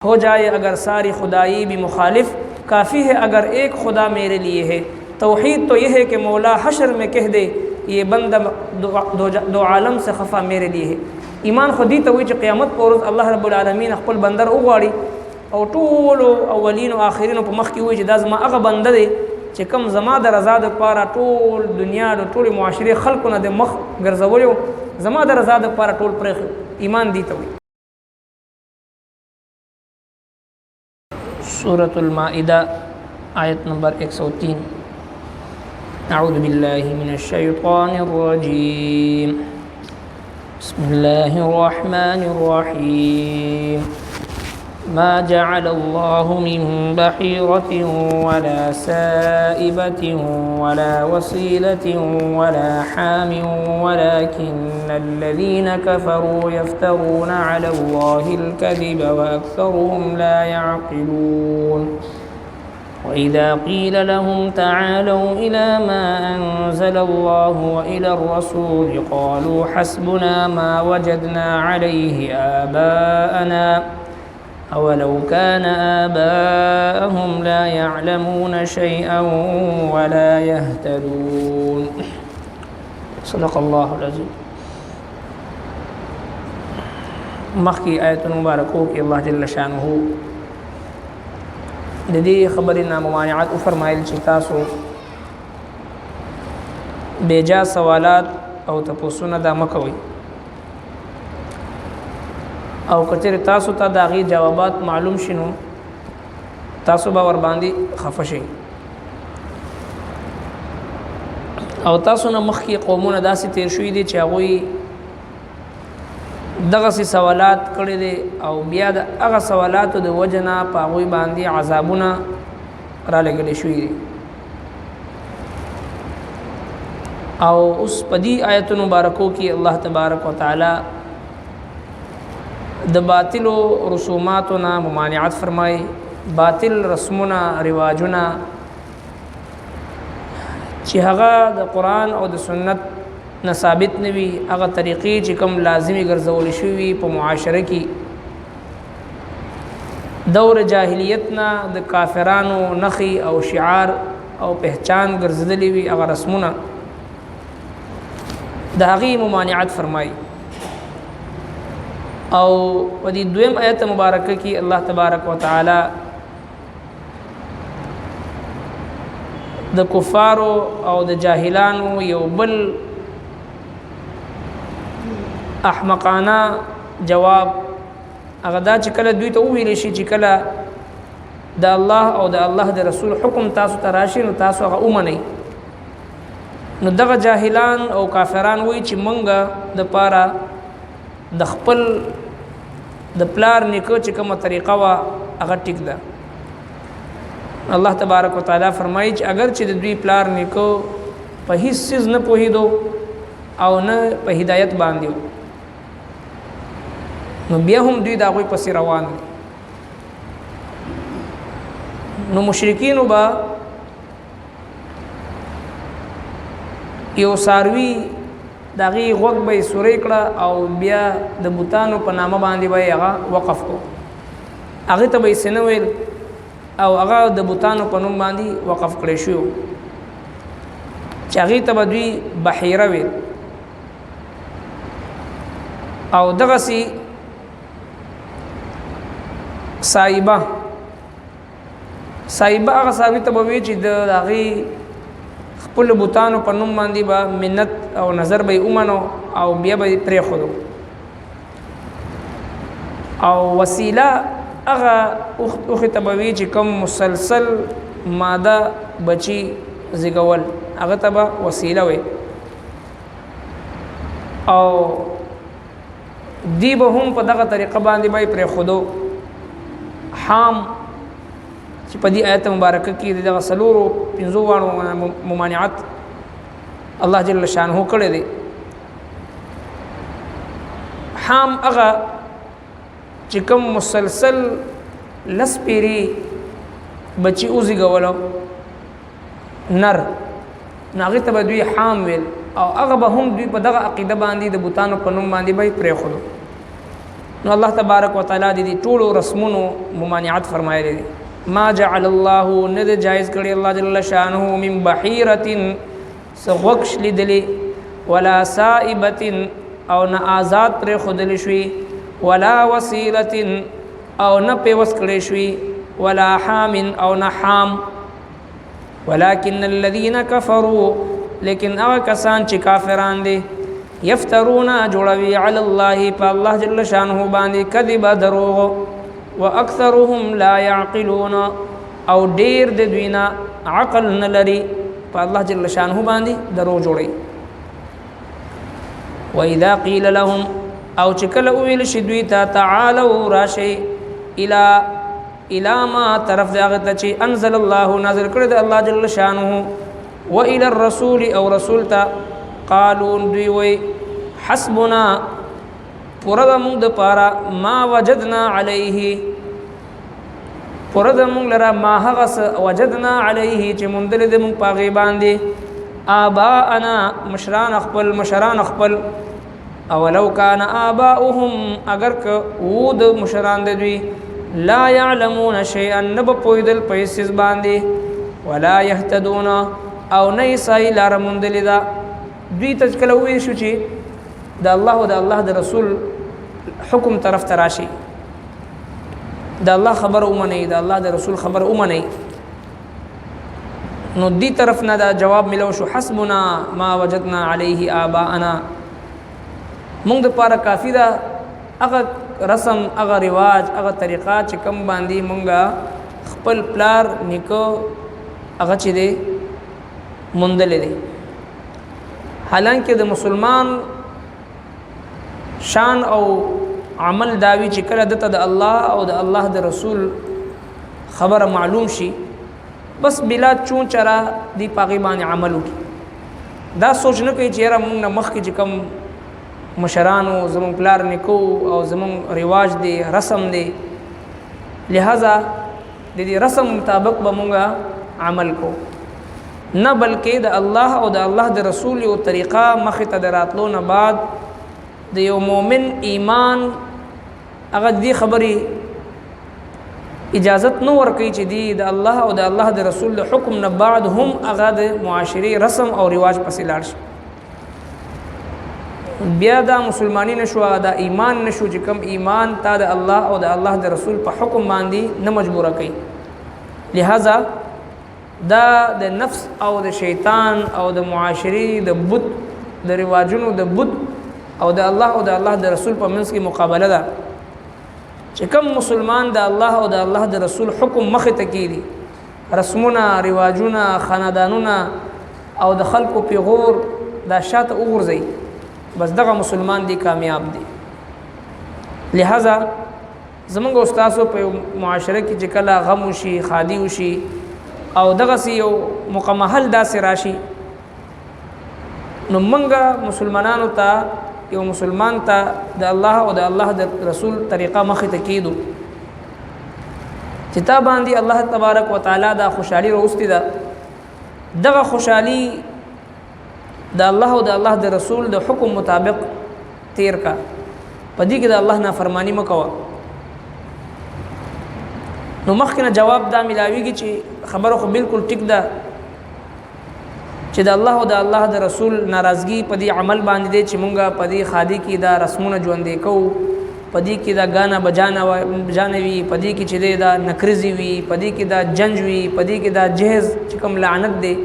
हो जाए अगर सारी खुदाई भी मुखालिफ, काफ़ी है अगर एक खुदा मेरे लिए है। तौहीद तो यह है कि मौला हशर में कह दे ये बंदा दो आलम से खफा मेरे लिए है। ईमान खुदी तो हुई क़यामत पर अल्लाह रब्बुल आलमीन अखपल बंदर उगाड़ी और टोल अवलीन और आखिरीन पर मख की हुई दा ज़मा अग बंद दे चे कम ज़मा दर आज़ाद पारा टोल दुनिया टोल मुआशरे खल्क न दे मख गर्जवलो ज़मा दर आज़ाद पारा टोल पर ईमान दी तो हुई। सूरतुल माइदा आयत नंबर 103। अऊज़ु बिल्लाहि मिनश शैतानिर रजीम। बिस्मिल्लाहिर रहमानिर रहीम। मा जअलल्लाहु मिन बहीरतिन वला साइबतिन वला वसीलतिन वला हामिन वलाकिन्नल्लज़ीना कफ़रू यफ्तरूना अलल्लाहिल कज़िब व अक्सरुहुम ला यअक़िलून। वइज़ा क़ील लहुम तआलऊ इला मा अंज़लल्लाहु व इलर रसूल क़ालू हस्बुना मा वजदना अलैहि आबाअना अवलौ कान आबाअहुम ला यअलमून शैअन वला यहतदून। सदक़ल्लाहुल अज़ीम। मख्की आयत मुबारकों की अल्लाह जल्ल शानुहु ददी खबर नामुमानियात फरमाइल चितासो बेजा सवालात और तपोसुना दा मकवई और कचर तासो ता दागी जवाबात मालूम शिनो तासो बावर बांदी खफशे और तासो न मख की कौमों दासी तेर शुई दे चागोई दगसी सवालात कड़े दे और बिया अग सवालात दे वजना पागोई बांदी अजाबुना रा लगले शुई दे और उस पदी आयत मुबारकों की अल्लाह तबारक व तआला द बातिल रसूमातना मुमानियात फरमाए। बातिल रस्मुना रिवाजुना चिहगा द कुरान और द सुन्नत न साबित नवी अगर तरीक़ी चिकम लाजिमी गर्जवल शुवी प मुआशरे की दौर जाहिलियत ना द काफिरानो नखी और शिआर और पहचान गर्जदली वी अगर रस्मुना दहागी मुमानियात फरमाई। और वदी दुएम आयत मुबारक की अल्लाह तबारक व तआला द कुफ़ारो और द जाहिलानो यौबल अहमकाना जवाब अगदा चिकला दुई तो वही शी चिकला द अल्लाह और द अल्लाह द रसूल हुक्म तासु तराशी न तासु अगा उमनई न दग जाहिलान और काफिरान वही ची मंगा द पारा द खपल द प्लार निको चिकम तरीक़ा वा अगर टिक दा अल्लाह तबारक व तआला फरमाई अगर च दुई प्लार निको प हिस्सिज न पोही दो और न प हिदायत बांधियो नो बिया हम दुई दागोई पसी रवान नो मुशरिकीन बा यो सारवी दागी वक़ बई सुरे कड़ा और बिया द बुतानो प नामा बांधी बई अगा वक़फ़ को आगे तब सेनवेल और अगा द बुतानो प नुम बांधी वक़फ़ करे शो चागी तब दुई बहीरा वेल और दगसी साइबा साइबा अगर सावी तब वे ची दागी खपुल बुतानो पन्नुम बांधी बा मिन्नत और नज़र बई उमनो और बिया बई प्रे खुदो और वसीला अगा उख तब वे ची कम मुसलसल मादा बची जिगवल अगर तब वसीला वे और दी बहुम पदा का तरीक़ा बांधी बई प्रे खुदो हाम पदी आयत मुबारक की दगा सलूरो पिंजोवाणो मुमानियात अल्लाह जल्ल शानुहु करे दे हाम अगा चिकम मुसलसल लस पीरी बची उजी गवलो नर नागी तबदुई हाम वेल और अगा बहुम दुई पदगा अकीदा बांधी द बुतानो पनुम बांधी भाई प्रे खुदो نو الله تبارک وتعالى دې ټولو رسمونو ممانعت فرمایلی دي ما جعل الله ند جائز کړي الله جل شانه من بحيره سغوکش لیدلی ولا سائبه او نه آزاد پر خودل شوي ولا وسيله او نه پیوس کړي شوي ولا حام او نه حام ولكن الذين كفروا لیکن هغه کسان چې کافران دي یفترون جوړوي علی الله په الله جل شانه باندې کذب دروغ واکثرهم لا يعقلون او ډیر د دوینا عقل نه لري په الله جل شانه باندې دروغ جوړي واذا قيل لهم او چې کله ویل شي دوی ته تعالوا راشي الى ما طرف دغه ته چې انزل الله نازل کړی د الله جل شانه والى الرسول او رسول ته قالوا دوی وی حسبنا پرد موږ د پارا ما وجدنا عليه پرد موږ لرا ما هغه وجدنا عليه چې مونږ د موږ پاغي باندې آباءنا مشران خپل اولو کان آباؤهم اگر که وود مشران د دوی لا يعلمون شيئا نب پویدل پیسز باندې ولا يهتدون او نه سای لار مونږ لیدا دوی تذکر وی شو چې د الله او د الله د رسول حکم طرف تراشي د الله خبر اومنه د الله د رسول خبر اومنه نو دی طرف نه دا جواب ملو شو حسبنا ما وجدنا عليه آباءنا موږ د پاره کافی دا هغه رسم هغه رواج هغه طریقه چې کم باندې مونږه خپل پلار نیکو هغه چې دی مندل دی حالانکه د مسلمان شان او عمل داوی چې کله دته د الله او د الله د رسول خبره معلوم شي بس بلا چون چرا دی پاغي باندې عمل وکي دا سوچ نه کوي چې را موږ نه مخ کې کم مشرانو زمون پلار نیکو او زمون رواج دی رسم دی لہذا د دې رسم مطابق به موږ عمل کو نه بلکې د الله او د الله د رسول یو طریقه مخ ته دراتلو نه بعد د یو مؤمن ایمان هغه دی خبري اجازت نو ورکړي چې دی د الله او د الله د رسول د حکم نه بعد هم هغه د معاشري رسم او رواج پسې لاړ شي بیا دا مسلمانی نشو دا ایمان نشو چې کوم ایمان تا د الله او د الله د رسول په حکم باندې نه مجبور کوي لہذا دا د نفس او د شیطان او د معاشري د بت د رواجونو د بت او د الله او د الله د رسول په منځ کې مقابله ده چې کوم مسلمان د الله او د الله د رسول حکم مخ ته کیږي رسمونه رواجونه خاندانونه او د خلکو پیغور دا شاته وګرځي بس دغه مسلمان دی کامیاب دی لہذا زمونږ استادو په معاشره کې چې کله غم وشي خادي وشي او دغه یو مقامحل داسې راشي نو موږ مسلمانانو ته یو مسلمان ته د الله او د الله د رسول طریقه مخ ته کیدو چې تا باندې الله تبارک وتعالى دا خوشحالي راوستي ده دغه خوشحالي د الله او د الله د رسول د حکم مطابق تیر کا پدې کې د الله نافرمانی مکوه نو مخکنه جواب دا ملاویږي چې خبره خو بالکل ټیک ده چې د الله او د الله د رسول ناراضگی په دې عمل باندې دی چې مونږه په دې خادي کې دا رسمونه ژوندې کوو په دې کې دا غانا بجانوي په دې کې چې دا نکرزي وي په دې کې دا جنج وي په دې کې دا جهز چې کوم لعنت دی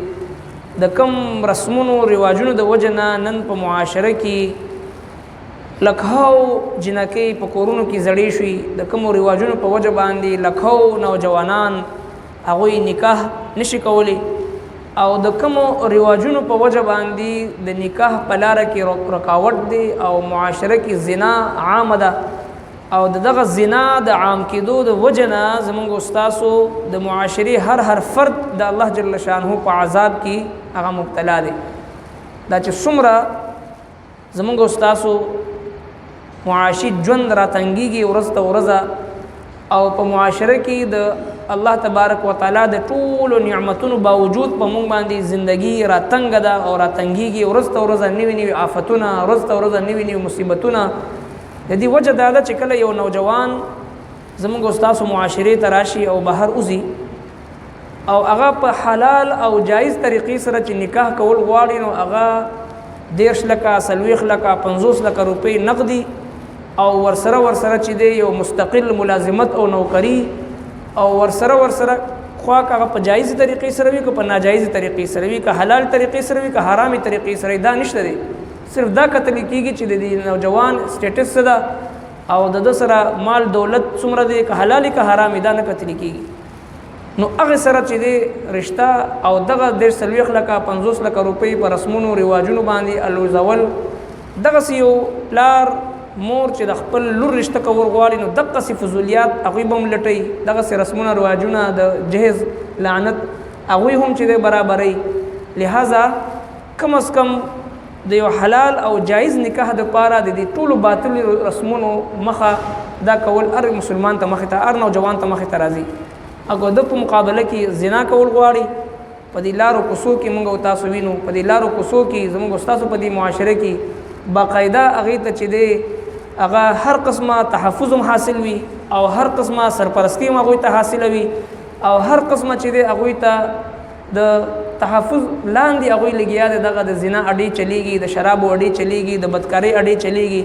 د کم رسمونو رواجونو د وجنه نن په معاشره کې لکهاو جنکې په کورونو کې زړې شوي د کوم رواجونو په وجه باندې لکهاو نوجوانان هغوی نکاح نشي کولی او د کوم رواجونو په وجه باندې د نکاح په لار کې رکاوټ دی او معاشره کې زنا عام ده او دغه زنا د عام کېدو د وجنه زمونږ استادو د معاشري هر فرد د الله جل شانه په عذاب کې هغه مبتلا دي دا چې څومره زمونږ استادو معاشي ژوند راتنګيږي ورځ ته ورځ او په معاشره کې د الله تبارک وتعالى د ټولو نعمتونو باوجود په مونږ باندې زندگی راتنګ ده او راتنګيږي ورځ ته ورځ نوي آفتونه ورځ ته ورځ نوي مصیبتونه د دې وجه دا ده چې کله یو نوجوان زموږ استاد معاشري تراشي او بهر اوزي او هغه په حلال او جایز طریقې سره چې نکاح کول غواړي نو هغه 10 لکه 40 لکه 50 لکه روپۍ نقدي او ورسره چې دی یو مستقل ملازمت او نوکری او ورسره خوا هغه په جایز طریقې سره وي که په ناجایز طریقې سره وي که حلال طریقې سره وي که حرامي طریقې سره دا نشته دی صرف دا کتل کېږي چې د دې نوجوان سټیټس څه ده او د سره مال دولت څومره دی که حلالي که حرامي دا نه کتل کېږي نو هغه سره چې دی رشته او دغه 40 لکه 50 لکه روپۍ په رسمونو رواجونو باندې الوزول دغسې یو پلار مور چې د خپل لور رشته کول غواړي نو دغسې فضولیات هغوی به هم لټوي دغسې رسمونه رواجونه د جهیز لعنت هغوی هم چې دی برابروي لہذا کم از کم د یو حلال او جایز نکاح دپاره د دې ټولو باطل رسمونو مخه دا کول هر مسلمان ته مخې ته هر نوجوان ته مخې ته راځي اګو د په مقابله کې زنا کول غواړي په دې لارو کوڅو کې موږ او تاسو وینو په دې لارو کوڅو کې زموږ ستاسو په دې معاشره کې باقاعده هغې ته چې دی هغه هر قسمه تحفظ هم حاصل وي او هر قسمه سرپرستی هم هغوی ته حاصله وي او هر قسمه چې دی هغوی ته د تحفظ لاندې هغوی لګیا دی دغه د زنا اډې چلیږي د شرابو اډې چلیږي د بدکارۍ اډې چلیږي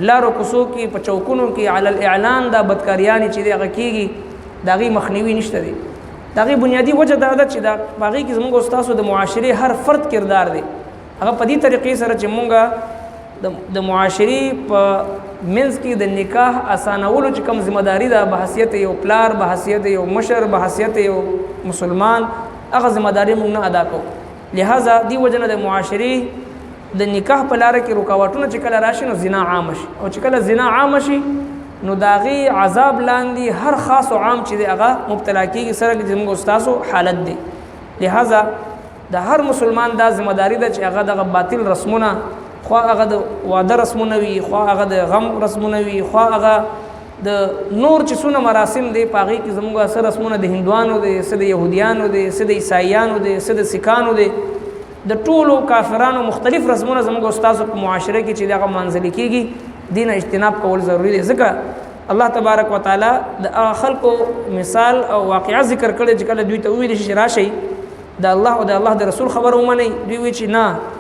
لارو کوڅو کې په چوکونو کې علی الاعلان دا بدکاریانې چې دی هغه کېږي د هغې مخنیوي نشته دی د هغې بنیادي وجه دا ده چې دا په هغې کې زموږ ستاسو د معاشرې هر فرد کردار دی هغه په دې طریقې سره چې مونږ د معاشرې په منځ کې د نکاح اسانولو چې کوم ذمہداري ده بحثیت یو پلار بحثیت یو مشر بحثیت یو مسلمان هغه ذمہداري مونږ نه ادا کوو لہذا دی وجه نه د معاشرې د نکاح په لاره کې رکاوټونه چې کله راشي نو زنا عام شي او چې کله زنا عام شي نو د هغې عذاب لاندې هر خاص او عام چې دی هغه مبتلا کېږي سره زموږ استاسو حالت دی لہذا د هر مسلمان دا ذمہداري ده چې هغه دغه باطل رسمونه خوا هغه د واده رسمونه وي خوا هغه د غم رسمونه وي خوا هغه د نور چې څونه مراسم دی په هغې کې زموږ څه رسمونه د هندوانو دی څه د یهودیانو دی څه د عیسایانو دی څه د سیکانو دی د ټولو کافرانو مختلف رسمونه زموږ استاسو په معاشره کې چې دغه منځلي کېږي دین اجتناب کول ضروری دی ځکه الله تبارک وتعالی د خلکو مثال او واقعه ذکر کړی چې کله دوی ته وویل شي راشئ د الله او د الله د رسول خبره ومنئ دوی وایي چې نه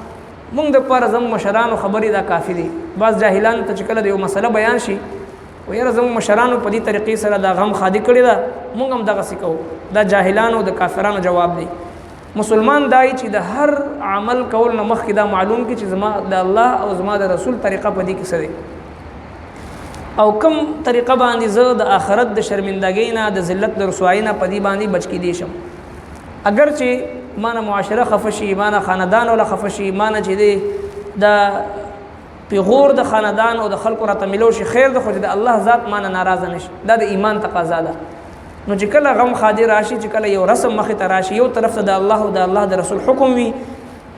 مونږ دپاره زموږ مشرانو خبرې دا کافي دي بعض جاهلانو ته چې کله د یو مسله بیان شي و یاره زموږ مشرانو په دې طریقې سره دا غم خادي کړې ده مونږ هم دغسې کوو دا جاهلانو د کافرانو جواب دی مسلمان دای چې د هر عمل کول نه مخکې دا معلوم کړي چې زما د الله او زما د رسول طریقه په دې کې څه دی او کوم طریقه باندې زه د آخرت د شرمندګۍ نه د ذلت د رسوایۍ نه په دې باندې بچ کیدی شم اگر چې مانه معاشره خفه شي مانه خاندان ولا خفه شي مانه چې دی د پیغور د خاندان او د خلکو راته ملو شي خیر ده خو چې د الله ذات مانه ناراضه نشي دا د ایمان تقاضا ده نو چې کله غم خادي راشي چې کله یو رسم مخې ته راشي یو طرف ته د الله او د الله د رسول حکم وي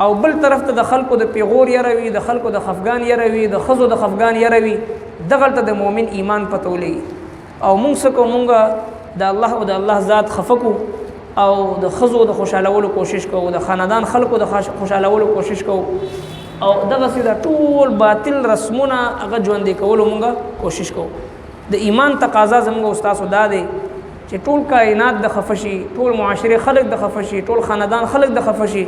او بل طرف ته د خلکو د پیغور یره وي د خلکو د خفګان یره وي د ښځو د خفګان یره وي دغلته د مؤمن ایمان پته ولګي او موږ څه کوو موږ د الله او د الله ذات خفه کو او د ښځو د خوشحالولو کوشش کوو د خاندان خلکو د خوشحالولو کوشش کوو او دغسې د ټول باطل رسمونه هغه ژوندي کولو موږ کوشش کوو د ایمان تقاضا زموږ استاسو دا دی چې ټول کائنات د خفه شي ټول معاشرې خلک د خفه شي ټول خاندان خلک د خفه شي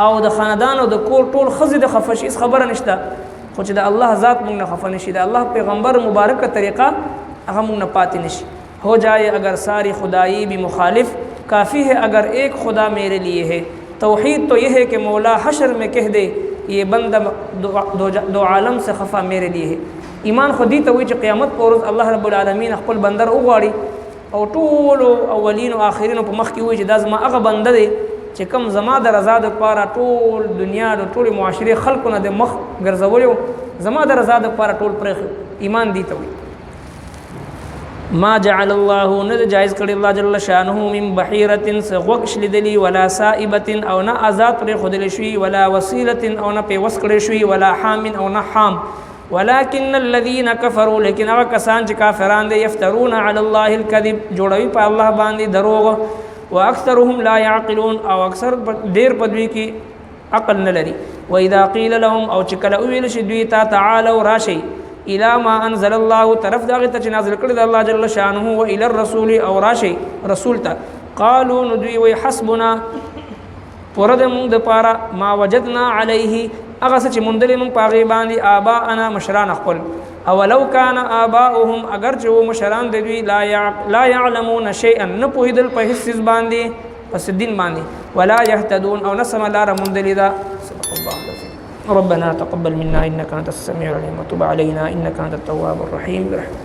او د خاندان او د کور ټول ښځې د خفه شي هېڅ خبره نشته خو چې د الله ذات موږ نه خفه نشي د الله پیغمبر مبارکه طریقه هغه موږ نه پاتې نشي ہو جائے اگر ساری خدائی بھی مخالف کافی ہے اگر ایک خدا میرے لیے ہے توحید تو یہ ہے کہ مولا حشر میں کہہ دے یہ بندہ دو عالم سے خفا میرے لیے ہے ایمان خودی ته وایي چې قیامت په ورځ الله رب العالمین خپل بنده وغواړي او ټولو اولین او آخرینو په مخ کې وایي چې دا زما هغه بنده دی چې کوم زما د رضا دپاره ټول دنیا د ټولې معاشرې خلکو نه د مخ ګرځولی زما د رضا دپاره ټول پرېښی ایمان دی ته وایي ما جعل الله ند جائز کړي الله جل شانه من بحيره سغوکش لدلی ولا سائبه او نه آزاد پر خودل شوی ولا وسيله او نه په وس کړي شوی ولا حام او نه حام ولكن الذين كفروا لیکن هغه کسان چې کافران دي يفترون على الله الكذب جوړوي په الله باندې دروغ واكثرهم لا يعقلون او اکثر ډیر پدوي کې عقل نه لري واذا قيل لهم او چې کله ویل شي دوی ته تعالوا راشي الى ما انزل الله طرف داغه ته نازل کړی د الله جل شانه او الى الرسول او راشي رسول ته قالوا ندوي وي حسبنا پرد مون د پارا ما وجدنا عليه هغه چې مونږ دلې مونږ پاغي باندې آبا انا مشران خپل اولو کان آباؤهم اگر چې و مشران د دوی لا يعلمون شيئا نه پوهیدل په هیڅ باندې پس دین باندې ولا يهتدون او نسم لار مندل دا صدق الله العظيم ربنا تقبل منا انك انت السميع العليم وتب علينا انك انت التواب الرحيم برحمتك